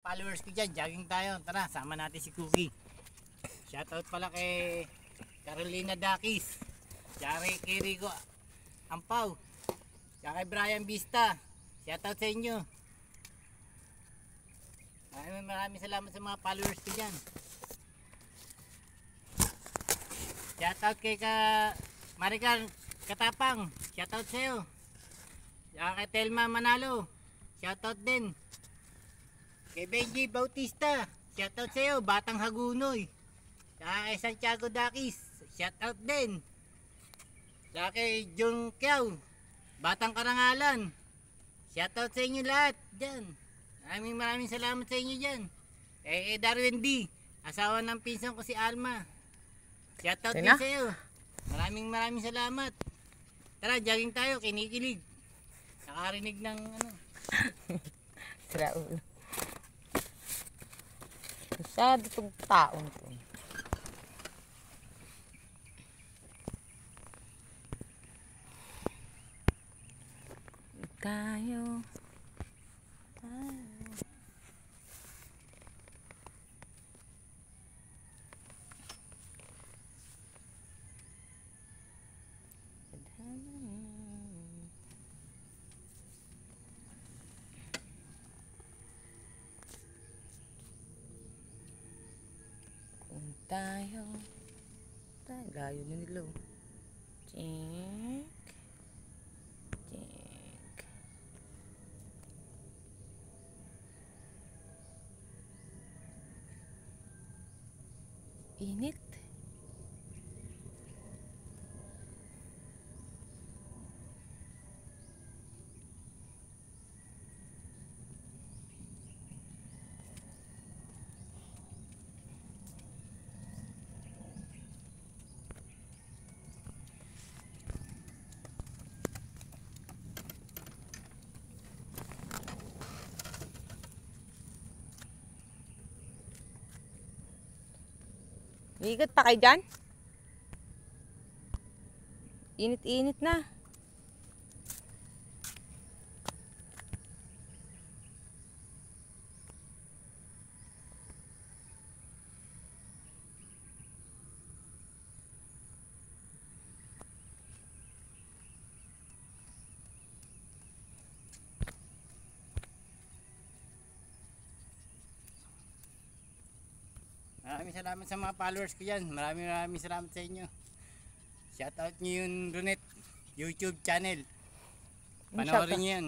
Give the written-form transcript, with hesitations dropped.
Followers ko dyan, jogging tayo. Tara, sama natin si Cookie. Shoutout pala kay Carolina Dakis, Jare kay Rico Ampaw, tsaka kay Brian Vista. Shoutout sa inyo. Maraming salamat sa mga followers ko dyan. Shoutout kay Maricar Katapang. Shoutout sa'yo. Tsaka kay Telma Manalo. Shoutout din. Kay Benji Bautista, shoutout sa'yo, Batang Hagunoy. Tsaka kay Santiago Dakis, shoutout din. Tsaka kay Jung Kiao, Batang Karangalan. Shoutout sa inyo lahat dyan. Maraming salamat sa inyo dyan. Kay Darwin D, asawa ng pinsan ko si Alma. Shoutout din sa'yo. Maraming salamat. Tara, jogging tayo, kinikilig. Nakarinig ng ano. Raul. Masyado itong taong to. Tayo. Tayo. Layo na nila. Check. Check. Init. Ikot pa kayo dyan? Init-init na. Maraming salamat sa mga followers ko dyan. Maraming salamat sa inyo. Shoutout nyo yung Runet YouTube channel. Panoorin nyo yan.